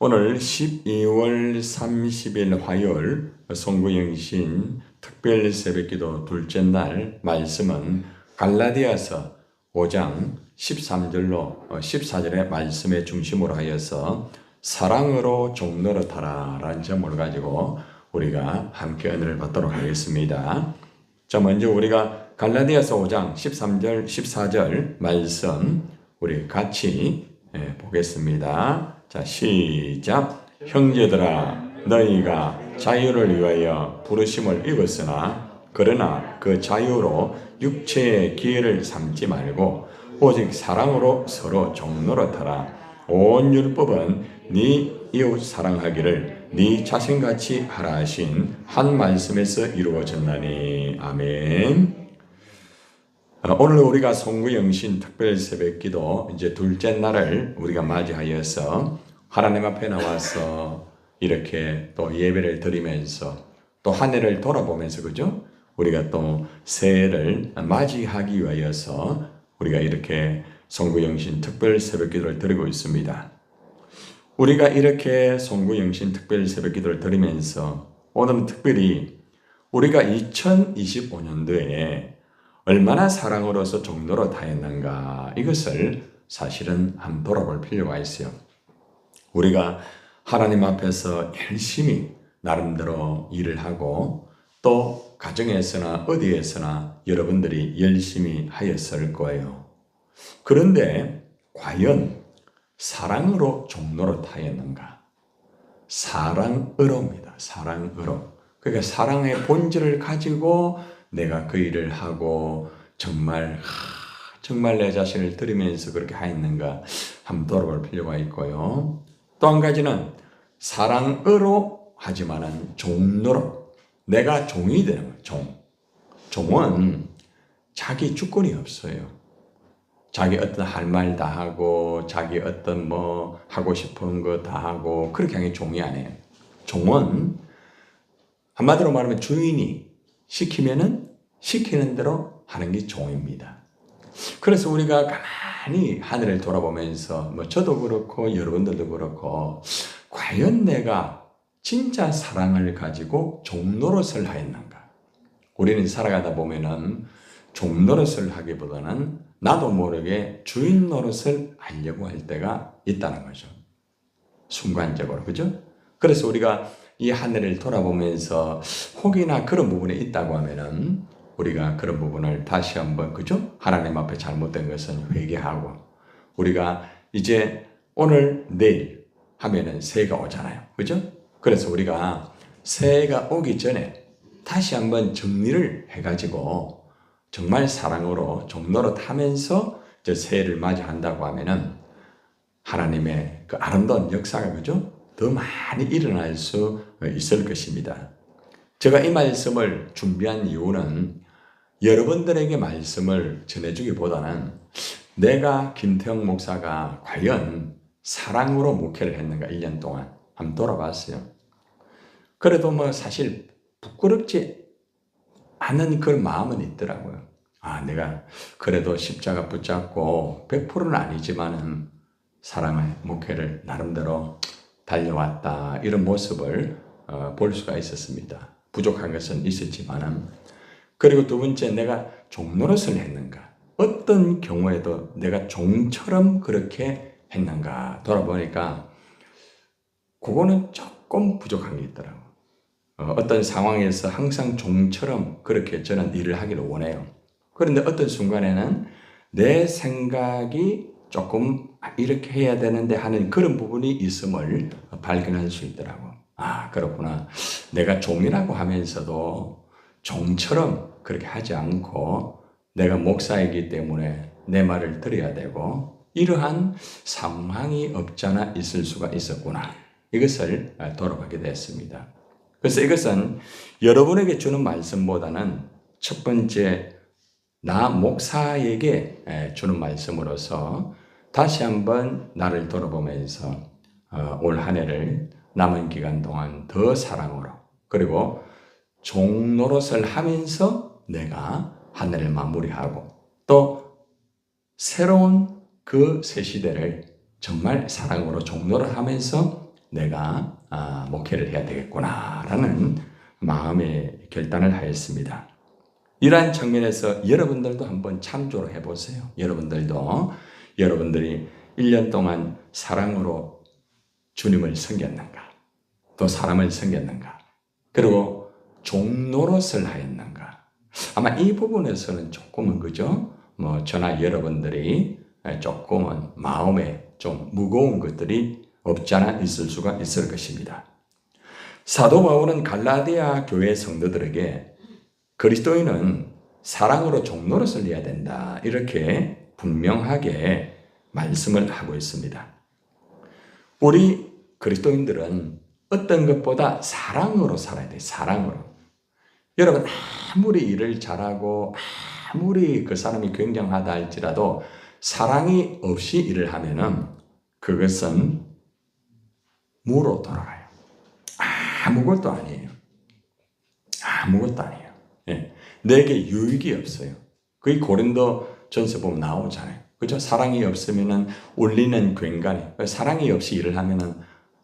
오늘 12월 30일 화요일 송구영신 특별 새벽기도 둘째 날 말씀은 갈라디아서 5장 13절로 14절의 말씀의 중심으로 하여서 사랑으로 종 노릇하라 라는 제목을 가지고 우리가 함께 은혜를 받도록 하겠습니다. 자, 먼저 우리가 갈라디아서 5장 13절 14절 말씀 우리 같이 보겠습니다. 자, 시작. 형제들아, 너희가 자유를 위하여 부르심을 입었으나 그러나 그 자유로 육체의 기회를 삼지 말고 오직 사랑으로 서로 종 노릇하라. 온 율법은 네 이웃 사랑하기를 네 자신같이 하라 하신 한 말씀에서 이루어졌나니. 아멘. 오늘 우리가 송구영신 특별 새벽기도 이제 둘째 날을 우리가 맞이하여서 하나님 앞에 나와서 이렇게 또 예배를 드리면서 또 한 해를 돌아보면서 그죠? 우리가 또 새해를 맞이하기 위하여서 우리가 이렇게 송구영신 특별 새벽기도를 드리고 있습니다. 우리가 이렇게 송구영신 특별 새벽기도를 드리면서 오늘은 특별히 우리가 2025년도에 얼마나 사랑으로서 종로로 다했는가 이것을 사실은 한번 돌아볼 필요가 있어요. 우리가 하나님 앞에서 열심히 나름대로 일을 하고 또 가정에서나 어디에서나 여러분들이 열심히 하였을 거예요. 그런데 과연 사랑으로 종로로 타였는가? 사랑으로입니다. 사랑으로. 그러니까 사랑의 본질을 가지고 내가 그 일을 하고 정말 내 자신을 들이면서 그렇게 하였는가 한번 돌아볼 필요가 있고요. 또 한 가지는 사랑으로 하지만은 종로로 내가 종이 되는 거예요. 종은 자기 주권이 없어요. 자기 어떤 할 말 다 하고 자기 어떤 뭐 하고 싶은 거 다 하고 그렇게 하는 게 종이 아니에요. 종은 한마디로 말하면 주인이 시키면은 시키는 대로 하는 게 종입니다. 그래서 우리가 가만히 하늘을 돌아보면서 뭐 저도 그렇고 여러분들도 그렇고 과연 내가 진짜 사랑을 가지고 종 노릇을 하였는가? 우리는 살아가다 보면은 종 노릇을 하기보다는 나도 모르게 주인 노릇을 하려고 할 때가 있다는 거죠. 순간적으로, 그죠? 그래서 우리가 이 하늘을 돌아보면서 혹이나 그런 부분이 있다고 하면은 우리가 그런 부분을 다시 한번, 그죠? 하나님 앞에 잘못된 것은 회개하고 우리가 이제 오늘 내일 하면은 새해가 오잖아요. 그죠? 그래서 우리가 새해가 오기 전에 다시 한번 정리를 해가지고 정말 사랑으로 종로릇 하면서 이제 새해를 맞이한다고 하면은 하나님의 그 아름다운 역사가, 그죠? 더 많이 일어날 수 있을 것입니다. 제가 이 말씀을 준비한 이유는 여러분들에게 말씀을 전해주기보다는 내가 김태형 목사가 과연 사랑으로 목회를 했는가 1년 동안 한번 돌아봤어요. 그래도 뭐 사실 부끄럽지 않은 그런 마음은 있더라고요. 내가 그래도 십자가 붙잡고 100%는 아니지만은 사랑의 목회를 나름대로 달려왔다 이런 모습을 볼 수가 있었습니다. 부족한 것은 있었지만은. 그리고 두 번째, 내가 종 노릇을 했는가? 어떤 경우에도 내가 종처럼 그렇게 했는가? 돌아보니까 그거는 조금 부족한 게 있더라고요. 어떤 상황에서 항상 종처럼 그렇게 저는 일을 하기를 원해요. 그런데 어떤 순간에는 내 생각이 조금 이렇게 해야 되는데 하는 그런 부분이 있음을 발견할 수 있더라고. 그렇구나. 내가 종이라고 하면서도 종처럼 그렇게 하지 않고 내가 목사이기 때문에 내 말을 들어야 되고 이러한 상황이 없잖아 있을 수가 있었구나. 이것을 돌아보게 됐습니다. 그래서 이것은 여러분에게 주는 말씀보다는 첫 번째 나 목사에게 주는 말씀으로서 다시 한번 나를 돌아보면서 올 한 해를 남은 기간 동안 더 사랑으로 그리고 종 노릇을 하면서 내가 한 해를 마무리하고 또 새로운 그 새 시대를 정말 사랑으로 종 노릇하면서 내가 목회를 해야 되겠구나라는 마음의 결단을 하였습니다. 이러한 측면에서 여러분들도 한번 참조를 해보세요. 여러분들이 1년 동안 사랑으로 주님을 섬겼는가? 또 사람을 섬겼는가? 그리고 종노릇을 하였는가? 아마 이 부분에서는 조금은 그죠? 저나 여러분들이 조금은 마음에 좀 무거운 것들이 없지 않아 있을 수가 있을 것입니다. 사도 바울은 갈라디아 교회 성도들에게 그리스도인은 사랑으로 종노릇을 해야 된다. 이렇게 분명하게 말씀을 하고 있습니다. 우리 그리스도인들은 어떤 것보다 사랑으로 살아야 돼요. 사랑으로. 여러분 아무리 일을 잘하고 아무리 그 사람이 굉장하다 할지라도 사랑이 없이 일을 하면은 그것은 무로 돌아가요. 아무것도 아니에요. 아무것도 아니에요. 예. 내게 유익이 없어요. 그게 고린도 전서 보면 나오잖아요. 그죠? 사랑이 없으면은 울리는 괭가리. 사랑이 없이 일을 하면은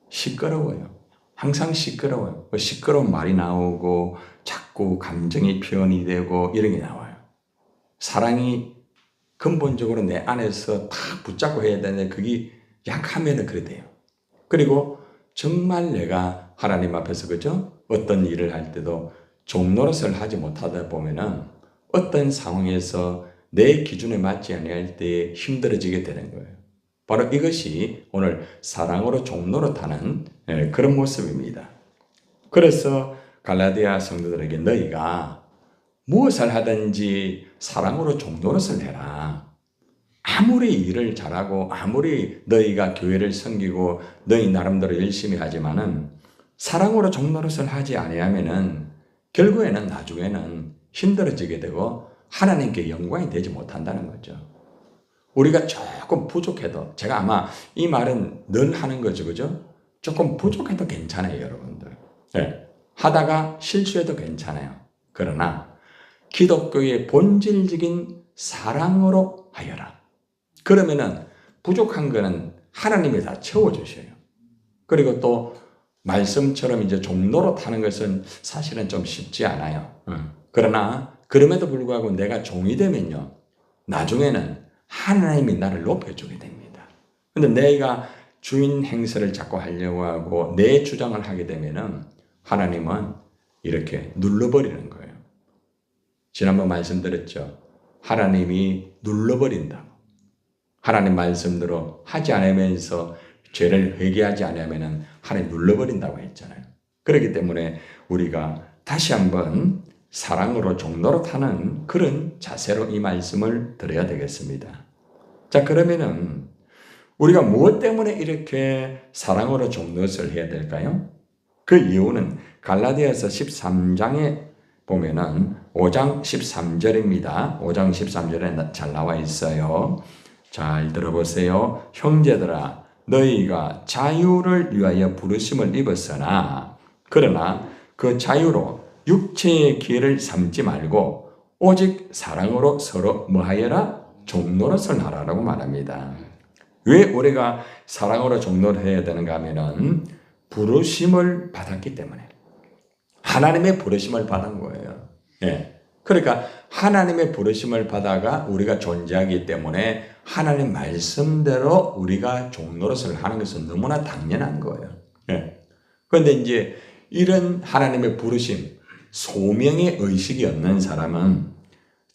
시끄러워요. 항상 시끄러워요. 시끄러운 말이 나오고 자꾸 감정이 표현이 되고 이런 게 나와요. 사랑이 근본적으로 내 안에서 다 붙잡고 해야 되는데 그게 약하면은 그래 돼요. 그리고 정말 내가 하나님 앞에서 그죠? 어떤 일을 할 때도 종노릇을 하지 못하다 보면은 어떤 상황에서 내 기준에 맞지 않을 때 힘들어지게 되는 거예요. 바로 이것이 오늘 사랑으로 종노릇하는 그런 모습입니다. 그래서 갈라디아 성도들에게 너희가 무엇을 하든지 사랑으로 종노릇을 해라. 아무리 일을 잘하고 아무리 너희가 교회를 섬기고 너희 나름대로 열심히 하지만은 사랑으로 종노릇을 하지 아니하면은 결국에는 나중에는 힘들어지게 되고 하나님께 영광이 되지 못한다는 거죠. 우리가 조금 부족해도 제가 아마 이 말은 늘 하는 거죠. 그죠? 조금 부족해도 괜찮아요, 여러분들. 네. 하다가 실수해도 괜찮아요. 그러나 기독교의 본질적인 사랑으로 하여라. 그러면은 부족한 거는 하나님이 다 채워주셔요. 그리고 또 말씀처럼 이제 종노릇 하는 것은 사실은 좀 쉽지 않아요. 그러나 그럼에도 불구하고 내가 종이 되면요. 나중에는 하나님이 나를 높여주게 됩니다. 근데 내가 주인 행세를 자꾸 하려고 하고 내 주장을 하게 되면은 하나님은 이렇게 눌러버리는 거예요. 지난번 말씀드렸죠. 하나님이 눌러버린다고. 하나님 말씀대로 하지 않으면서 죄를 회개하지 않으면 하나님 눌러버린다고 했잖아요. 그렇기 때문에 우리가 다시 한번 사랑으로 종노릇하는 그런 자세로 이 말씀을 드려야 되겠습니다. 자, 그러면은 우리가 무엇 때문에 이렇게 사랑으로 종노릇을 해야 될까요? 그 이유는 갈라디아서 13장에 보면은 5장 13절입니다. 5장 13절에 잘 나와 있어요. 잘 들어보세요. 형제들아, 너희가 자유를 위하여 부르심을 입었으나 그러나 그 자유로 육체의 기회를 삼지 말고 오직 사랑으로 서로 뭐하여라? 종노릇을 하라라고 말합니다. 왜 우리가 사랑으로 종노릇해야 되는가 하면은 부르심을 받았기 때문에 하나님의 부르심을 받은 거예요. 예. 그러니까 하나님의 부르심을 받아가 우리가 존재하기 때문에 하나님 말씀대로 우리가 종노릇을 하는 것은 너무나 당연한 거예요. 예. 그런데 이제 이런 하나님의 부르심, 소명의 의식이 없는 사람은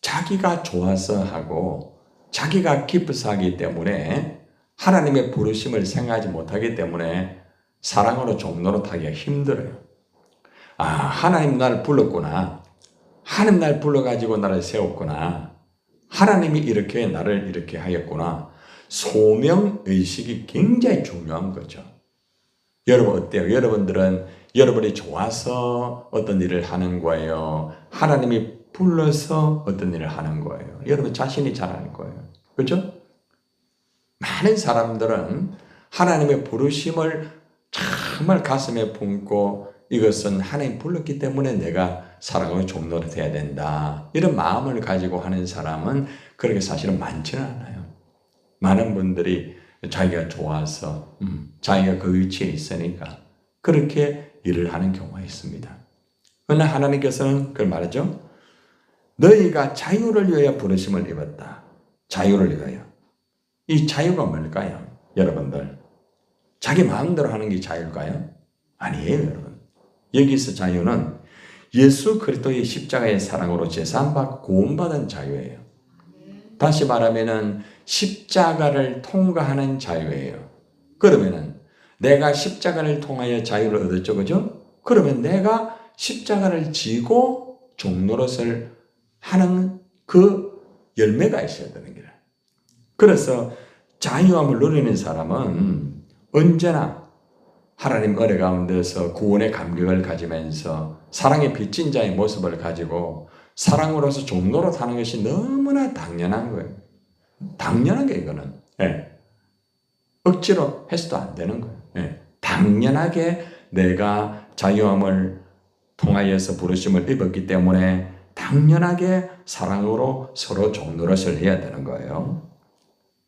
자기가 좋아서 하고 자기가 기뻐서 하기 때문에 하나님의 부르심을 생각하지 못하기 때문에 사랑으로 종노릇하기가 힘들어요. 하나님 나를 불렀구나. 하나님 날 불러가지고 나를 세웠구나. 하나님이 이렇게 나를 이렇게 하였구나. 소명의식이 굉장히 중요한 거죠. 여러분 어때요? 여러분들은 여러분이 좋아서 어떤 일을 하는 거예요? 하나님이 불러서 어떤 일을 하는 거예요? 여러분 자신이 잘하는 거예요. 그렇죠? 많은 사람들은 하나님의 부르심을 정말 가슴에 품고 이것은 하나님 불렀기 때문에 내가 사랑으로 종노릇해야 된다. 이런 마음을 가지고 하는 사람은 그렇게 사실은 많지는 않아요. 많은 분들이 자기가 좋아서, 자기가 그 위치에 있으니까 그렇게 일을 하는 경우가 있습니다. 그러나 하나님께서는 그걸 말하죠. 너희가 자유를 위하여 부르심을 입었다. 자유를 위하여. 이 자유가 뭘까요? 여러분들. 자기 마음대로 하는 게 자유일까요? 아니에요, 여러분. 여기서 자유는 예수 그리스도의 십자가의 사랑으로 제사함받고 구원받은 자유예요. 다시 말하면은 십자가를 통과하는 자유예요. 그러면은 내가 십자가를 통하여 자유를 얻었죠, 그죠? 그러면 내가 십자가를 지고 종노릇을 하는 그 열매가 있어야 되는 거예요. 그래서 자유함을 누리는 사람은 언제나 하나님 은혜 가운데서 구원의 감격을 가지면서 사랑의 빚진 자의 모습을 가지고 사랑으로서 종노릇 하는 것이 너무나 당연한 거예요. 당연한 게 이거는. 예. 억지로 해서도 안 되는 거예요. 예. 당연하게 내가 자유함을 통하여서 부르심을 입었기 때문에 당연하게 사랑으로 서로 종노릇을 해야 되는 거예요.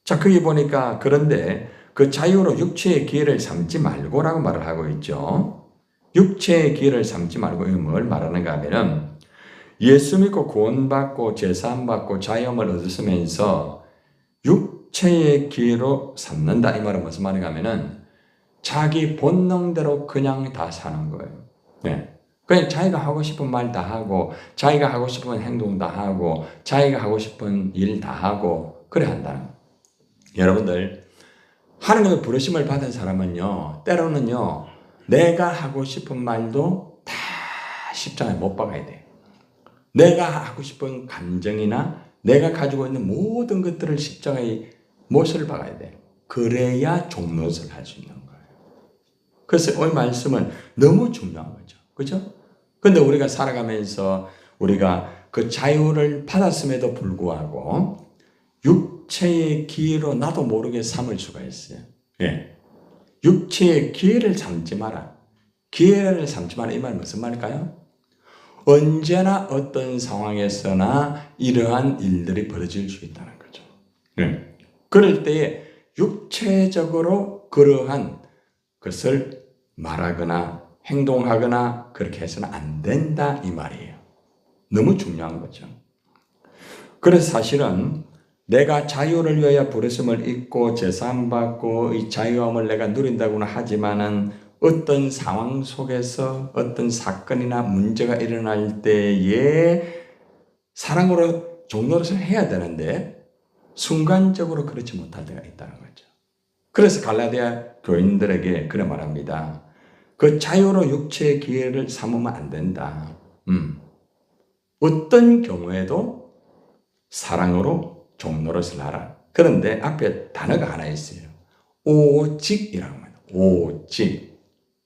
자, 거기 보니까 그런데 그 자유로 육체의 기회를 삼지 말고라고 말을 하고 있죠. 육체의 기회를 삼지 말고 뭘 말하는가 하면은 예수 믿고 구원받고 제사함받고 자유함을 얻으면서 육체의 기회로 삼는다. 이 말은 무슨 말인가 하면은 자기 본능대로 그냥 다 사는 거예요. 네. 그냥 자기가 하고 싶은 말 다 하고 자기가 하고 싶은 행동 다 하고 자기가 하고 싶은 일 다 하고 그래 한다는 거예요. 여러분들 하나님의 부르심을 받은 사람은요, 때로는요, 내가 하고 싶은 말도 다 십자가에 못 박아야 돼. 내가 하고 싶은 감정이나 내가 가지고 있는 모든 것들을 십자가에 못을 박아야 돼. 그래야 종노릇을 할 수 있는 거예요. 그래서 오늘 말씀은 너무 중요한 거죠. 그죠? 근데 우리가 살아가면서 우리가 그 자유를 받았음에도 불구하고 육체의 기회로 나도 모르게 삼을 수가 있어요. 예. 육체의 기회를 삼지 마라. 기회를 삼지 마라. 이 말은 무슨 말일까요? 언제나 어떤 상황에서나 이러한 일들이 벌어질 수 있다는 거죠. 예. 그럴 때에 육체적으로 그러한 것을 말하거나 행동하거나 그렇게 해서는 안 된다 이 말이에요. 너무 중요한 거죠. 그래서 사실은 내가 자유를 위하여 부르심을 입고 제사함받고 이 자유함을 내가 누린다고는 하지만은 어떤 상황 속에서 어떤 사건이나 문제가 일어날 때에 사랑으로 종노릇을 해야 되는데 순간적으로 그렇지 못할 때가 있다는 거죠. 그래서 갈라디아 교인들에게 그래 말합니다. 그 자유로 육체의 기회를 삼으면 안 된다. 어떤 경우에도 사랑으로 종노릇을 하라. 그런데 앞에 단어가 하나 있어요. 오직이라고 합니다. 오직.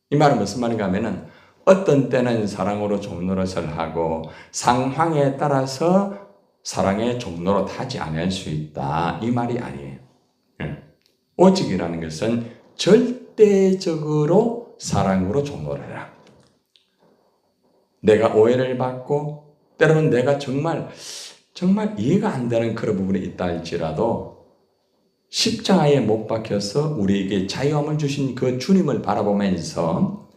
이 말은 무슨 말인가 하면은 어떤 때는 사랑으로 종노릇을 하고 상황에 따라서 사랑의 종노릇 하지 않을 수 있다. 이 말이 아니에요. 오직이라는 것은 절대적으로 사랑으로 종노릇해라. 내가 오해를 받고 때로는 내가 정말 이해가 안 되는 그런 부분이 있다 할지라도 십자가에 못 박혀서 우리에게 자유함을 주신 그 주님을 바라보면서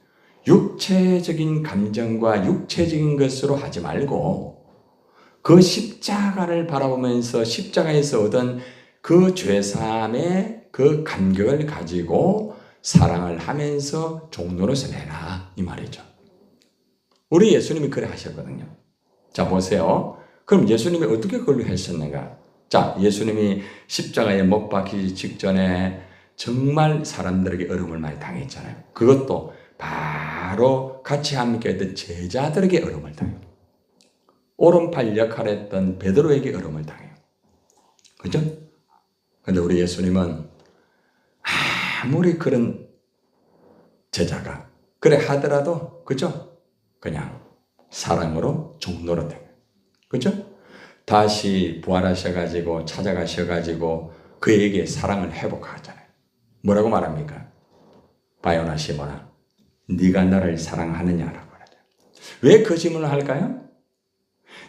육체적인 감정과 육체적인 것으로 하지 말고 그 십자가를 바라보면서 십자가에서 얻은 그 죄사함의 그 감격을 가지고 사랑을 하면서 종노릇을 해라 이 말이죠. 우리 예수님이 그래 하셨거든요. 자 보세요. 그럼 예수님이 어떻게 그걸 하셨는가? 자, 예수님이 십자가에 못 박히기 직전에 정말 사람들에게 어려움을 많이 당했잖아요. 그것도 바로 같이 함께 했던 제자들에게 어려움을 당해요. 오른팔 역할을 했던 베드로에게 어려움을 당해요. 그죠? 근데 우리 예수님은 아무리 그런 제자가 그래 하더라도 그죠? 그냥 사랑으로 종노릇해요. 그죠? 다시 부활하셔가지고 찾아가셔가지고 그에게 사랑을 회복하잖아요. 뭐라고 말합니까? 바요나 시몬아, 네가 나를 사랑하느냐라고 하죠. 왜 그 질문을 할까요?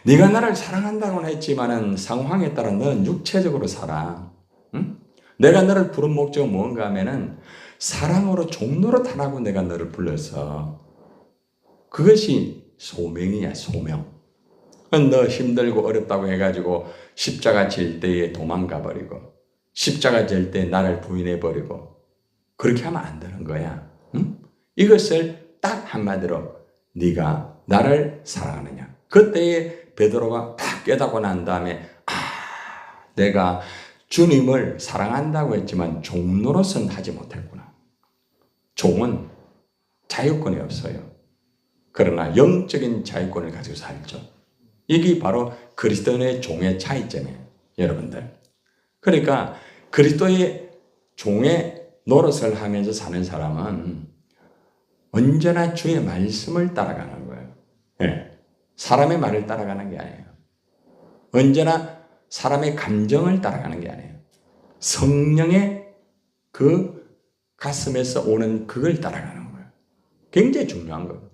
네가 나를 사랑한다고는 했지만은 상황에 따라 너는 육체적으로 살아. 응? 내가 너를 부른 목적은 뭔가 하면은 사랑으로 종노릇하라고 내가 너를 불러서 그것이 소명이야, 소명. 너 힘들고 어렵다고 해가지고 십자가 질 때에 도망가 버리고 십자가 질 때 나를 부인해 버리고 그렇게 하면 안 되는 거야. 응? 이것을 딱 한마디로 네가 나를 사랑하느냐. 그때에 베드로가 딱 깨닫고 난 다음에 내가 주님을 사랑한다고 했지만 종노릇은 하지 못했구나. 종은 자유권이 없어요. 그러나 영적인 자유권을 가지고 살죠. 이게 바로 그리스도인의 종의 차이점이에요. 여러분들. 그러니까 그리스도의 종의 노릇을 하면서 사는 사람은 언제나 주의 말씀을 따라가는 거예요. 네. 사람의 말을 따라가는 게 아니에요. 언제나 사람의 감정을 따라가는 게 아니에요. 성령의 그 가슴에서 오는 그걸 따라가는 거예요. 굉장히 중요한 거예요.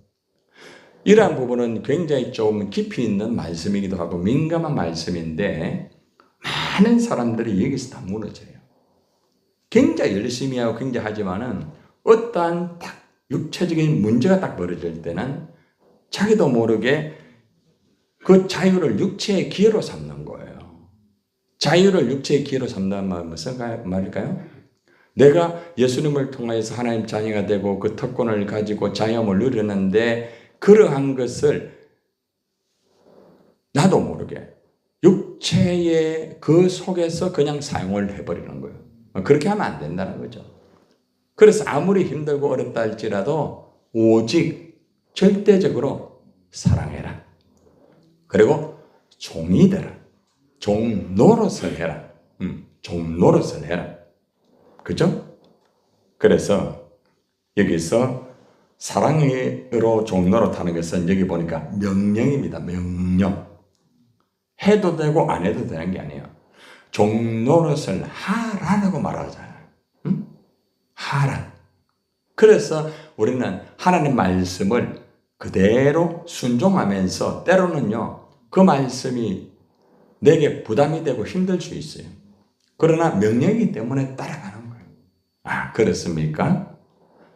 이러한 부분은 굉장히 좀 깊이 있는 말씀이기도 하고 민감한 말씀인데 많은 사람들이 여기서 다 무너져요. 굉장히 열심히 하고 굉장히 하지만은 어떠한 딱 육체적인 문제가 딱 벌어질 때는 자기도 모르게 그 자유를 육체의 기회로 삼는 거예요. 자유를 육체의 기회로 삼는 말은 무슨 말일까요? 내가 예수님을 통해서 하나님 자녀가 되고 그 특권을 가지고 자유함을 누리는데 그러한 것을 나도 모르게 육체의 그 속에서 그냥 사용을 해버리는 거예요. 그렇게 하면 안 된다는 거죠. 그래서 아무리 힘들고 어렵다 할지라도 오직 절대적으로 사랑해라. 그리고 종이 되라. 종 노릇을 해라. 종 노릇을 해라. 그죠? 그래서 여기서 사랑으로 종 노릇하는 것은 여기 보니까 명령입니다. 명령. 해도 되고 안 해도 되는 게 아니에요. 종 노릇을 하라고 말하잖아요. 응? 하라. 그래서 우리는 하나님 말씀을 그대로 순종하면서 때로는요, 그 말씀이 내게 부담이 되고 힘들 수 있어요. 그러나 명령이기 때문에 따라가는 거예요. 아, 그렇습니까?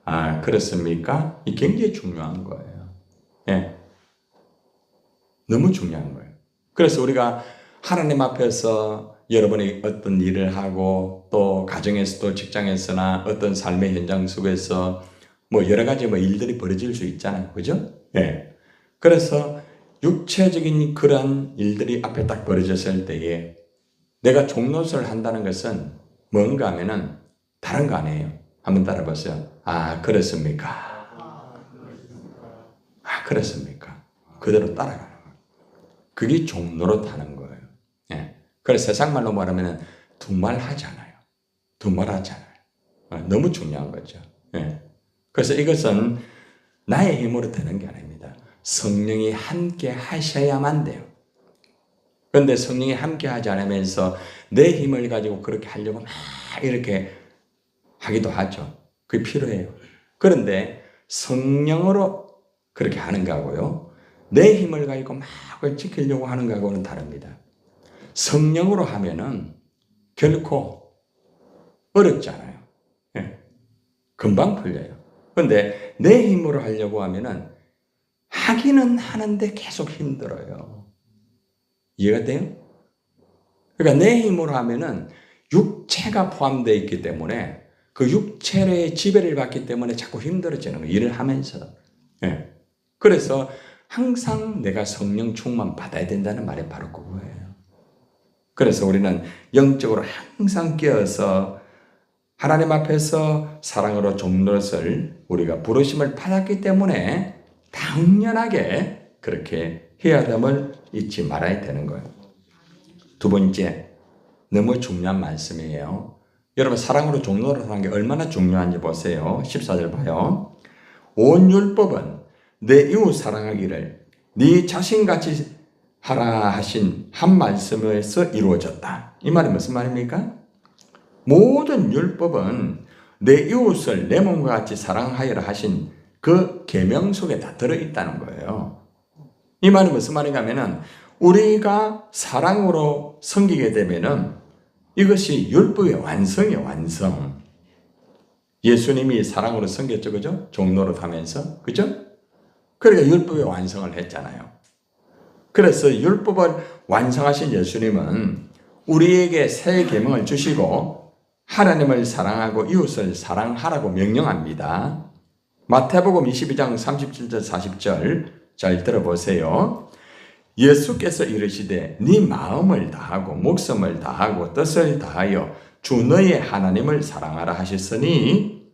아, 그렇습니까? 이 굉장히 중요한 거예요. 예. 너무 중요한 거예요. 그래서 우리가 하나님 앞에서 여러분이 어떤 일을 하고 또 가정에서도 직장에서나 어떤 삶의 현장 속에서 뭐 여러 가지 뭐 일들이 벌어질 수 있잖아요. 그죠? 예. 그래서 육체적인 그런 일들이 앞에 딱 벌어졌을 때에 내가 종노릇을 한다는 것은 뭔가 하면은 다른 거 아니에요. 한번 따라보세요. 아, 그렇습니까? 아, 그렇습니까? 그대로 따라가는 거예요. 그게 종노릇하는 거예요. 예. 그래서 세상 말로 말하면 두말하잖아요. 두말하잖아요. 너무 중요한 거죠. 예. 그래서 이것은 나의 힘으로 되는 게 아닙니다. 성령이 함께 하셔야만 돼요. 그런데 성령이 함께 하지 않으면서 내 힘을 가지고 그렇게 하려고 막 이렇게 하기도 하죠. 그게 필요해요. 그런데 성령으로 그렇게 하는 거하고요, 내 힘을 가지고 막 지키려고 하는 거하고는 다릅니다. 성령으로 하면은 결코 어렵지 않아요. 예. 금방 풀려요. 그런데 내 힘으로 하려고 하면은 하기는 하는데 계속 힘들어요. 이해가 돼요? 그러니까 내 힘으로 하면은 육체가 포함되어 있기 때문에 그 육체의 지배를 받기 때문에 자꾸 힘들어지는 거예요. 일을 하면서. 예. 그래서 항상 내가 성령 충만 받아야 된다는 말이 바로 그거예요. 그래서 우리는 영적으로 항상 깨어서 하나님 앞에서 사랑으로 종노릇을 우리가 부르심을 받았기 때문에 당연하게 그렇게 해야 됨을 잊지 말아야 되는 거예요. 두 번째, 너무 중요한 말씀이에요. 여러분, 사랑으로 종노릇하는 게 얼마나 중요한지 보세요. 14절 봐요. 온 율법은 내 이웃 사랑하기를 네 자신같이 하라 하신 한 말씀에서 이루어졌다. 이 말이 무슨 말입니까? 모든 율법은 내 이웃을 내 몸과 같이 사랑하여라 하신 그 계명 속에 다 들어있다는 거예요. 이 말이 무슨 말인가 하면은 우리가 사랑으로 섬기게 되면은 이것이 율법의 완성이에요, 완성. 예수님이 사랑으로 섬겼죠, 그죠? 종노릇 하면서, 그죠? 그러니까 율법의 완성을 했잖아요. 그래서 율법을 완성하신 예수님은 우리에게 새 계명을 주시고 하나님을 사랑하고 이웃을 사랑하라고 명령합니다. 마태복음 22장 37절 40절 잘 들어보세요. 예수께서 이르시되 네 마음을 다하고 목숨을 다하고 뜻을 다하여 주 너의 하나님을 사랑하라 하셨으니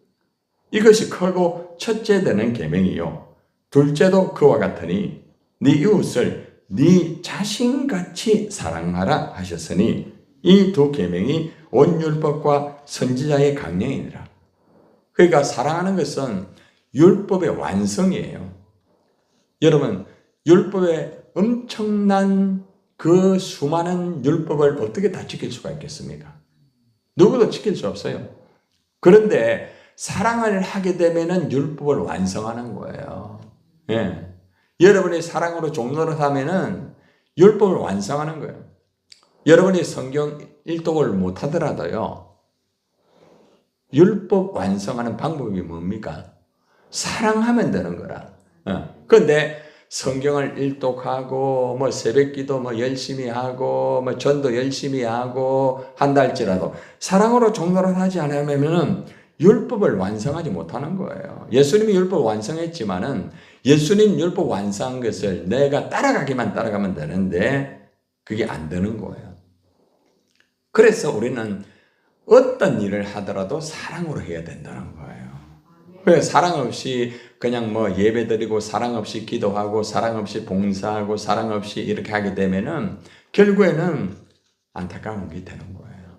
이것이 크고 첫째 되는 계명이요 둘째도 그와 같으니 네 이웃을 네 자신같이 사랑하라 하셨으니 이 두 계명이 온 율법과 선지자의 강령이니라. 그러니까 사랑하는 것은 율법의 완성이에요. 여러분, 율법의 엄청난 그 수많은 율법을 어떻게 다 지킬 수가 있겠습니까? 누구도 지킬 수 없어요. 그런데 사랑을 하게 되면은 율법을 완성하는 거예요. 예. 여러분이 사랑으로 종노릇 하면은 율법을 완성하는 거예요. 여러분이 성경 일독을 못 하더라도요. 율법 완성하는 방법이 뭡니까? 사랑하면 되는 거라. 그런데 성경을 일독하고 뭐 새벽기도 뭐 열심히 하고 뭐 전도 열심히 하고 한달지라도 사랑으로 종노릇 하지 않으면은 율법을 완성하지 못하는 거예요. 예수님이 율법 완성했지만은 예수님 율법 완성한 것을 내가 따라가면 되는데 그게 안 되는 거예요. 그래서 우리는 어떤 일을 하더라도 사랑으로 해야 된다는 거예요. 그래서 사랑 없이 그냥 뭐 예배 드리고 사랑 없이 기도하고 사랑 없이 봉사하고 사랑 없이 이렇게 하게 되면은 결국에는 안타까운 게 되는 거예요.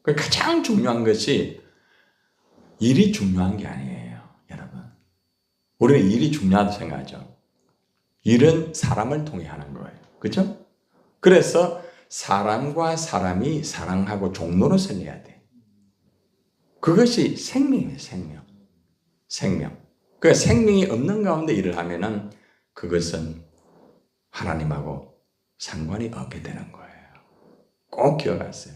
가장 중요한 것이 일이 중요한 게 아니에요, 여러분. 우리는 일이 중요하다고 생각하죠. 일은 사람을 통해 하는 거예요. 그렇죠? 그래서 사람과 사람이 사랑하고 종노릇을 해야 돼. 그것이 생명이에요, 생명. 생명. 그 생명이 없는 가운데 일을 하면은 그것은 하나님하고 상관이 없게 되는 거예요. 꼭 기억하세요.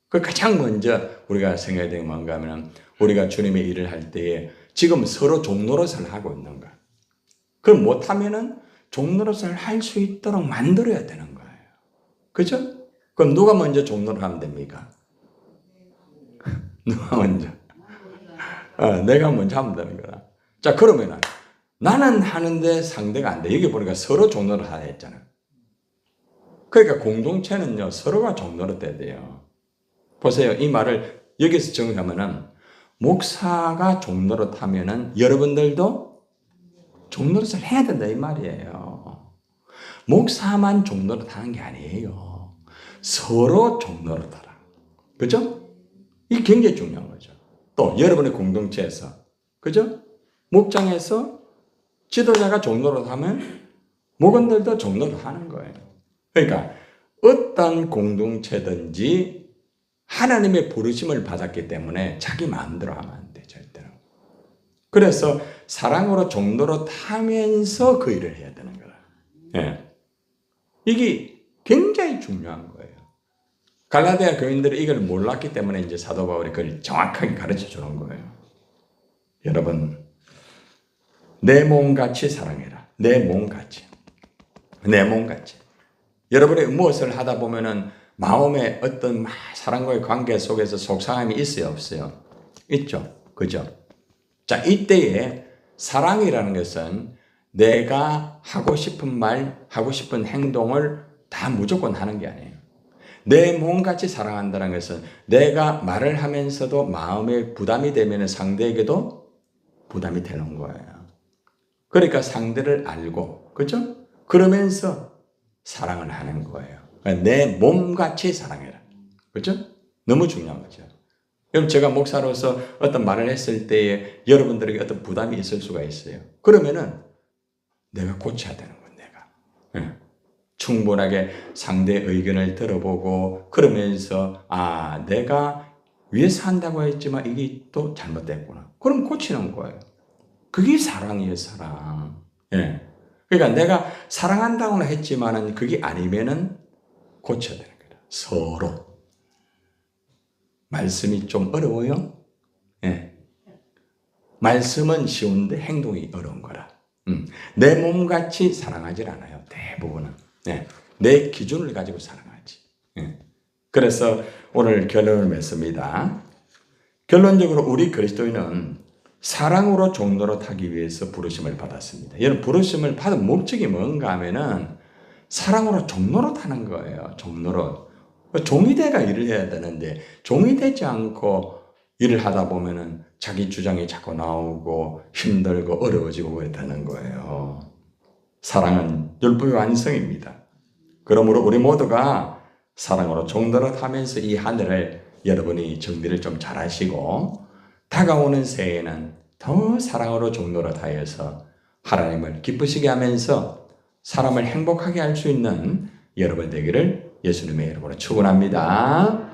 그 가장 먼저 우리가 생각해야 되는 게 뭔가 하면 우리가 주님의 일을 할 때에 지금 서로 종노릇을 하고 있는가. 그걸 못하면은 종노릇을 할 수 있도록 만들어야 되는 거예요. 그죠? 그럼 누가 먼저 종노릇 하면 됩니까? 누가 먼저? 내가 먼저 하면 되는 거다. 자, 그러면은 나는 하는데 상대가 안 돼. 여기 보니까 서로 종노릇 하라 했잖아요. 그러니까 공동체는요, 서로가 종노릇 해야 돼요. 보세요. 이 말을 여기서 정리하면은 목사가 종노릇 하면은 여러분들도 종노릇을 해야 된다 이 말이에요. 목사만 종노릇 하는 게 아니에요. 서로 종노릇 하라. 그죠? 이게 굉장히 중요한 거죠. 또 여러분의 공동체에서, 그죠? 목장에서 지도자가 종노릇 하면 목원들도 종노릇 하는 거예요. 그러니까 어떤 공동체든지 하나님의 부르심을 받았기 때문에 자기 마음대로 하면 안 돼, 절대로. 그래서 사랑으로 종노릇 하면서 그 일을 해야 되는 거라. 예. 이게 굉장히 중요한 거예요. 갈라디아 교인들이 이걸 몰랐기 때문에 이제 사도 바울이 그걸 정확하게 가르쳐 주는 거예요. 여러분, 내 몸같이 사랑해라. 내 몸같이. 내 몸같이. 여러분이 무엇을 하다 보면은 마음에 어떤 사람과의 관계 속에서 속상함이 있어요, 없어요? 있죠. 그죠? 자, 이때에 사랑이라는 것은 내가 하고 싶은 말, 하고 싶은 행동을 다 무조건 하는 게 아니에요. 내 몸같이 사랑한다는 것은 내가 말을 하면서도 마음에 부담이 되면 상대에게도 부담이 되는 거예요. 그러니까 상대를 알고, 그죠? 그러면서 사랑을 하는 거예요. 내 몸같이 사랑해라. 그죠? 너무 중요한 거죠. 그럼 제가 목사로서 어떤 말을 했을 때에 여러분들에게 어떤 부담이 있을 수가 있어요. 그러면은 내가 고쳐야 되는 거예요, 내가. 충분하게 상대의 의견을 들어보고 그러면서 내가 위해서 한다고 했지만 이게 또 잘못됐구나. 그럼 고치는 거예요. 그게 사랑이에요, 사랑. 예. 그러니까 내가 사랑한다고는 했지만은 그게 아니면은 고쳐야 되는 거다. 서로. 말씀이 좀 어려워요? 예. 말씀은 쉬운데 행동이 어려운 거라. 내 몸같이 사랑하지 않아요. 대부분은. 예. 내 기준을 가지고 사랑하지. 예. 그래서 오늘 결론을 맺습니다. 결론적으로 우리 그리스도인은 사랑으로 종로로 타기 위해서 부르심을 받았습니다. 여러분, 부르심을 받은 목적이 뭔가 하면은 사랑으로 종로로 타는 거예요. 종로로. 종이 돼가 일을 해야 되는데 종이 되지 않고 일을 하다 보면은 자기 주장이 자꾸 나오고 힘들고 어려워지고 그렇다는 거예요. 사랑은 율법의 완성입니다. 그러므로 우리 모두가 사랑으로 종로로 타면서 이 한 해를 여러분이 정리를 좀 잘하시고 다가오는 새해에는 더 사랑으로 종로로 타여서 하나님을 기쁘시게 하면서 사람을 행복하게 할 수 있는 여러분 되기를 예수님의 이름으로 축원합니다.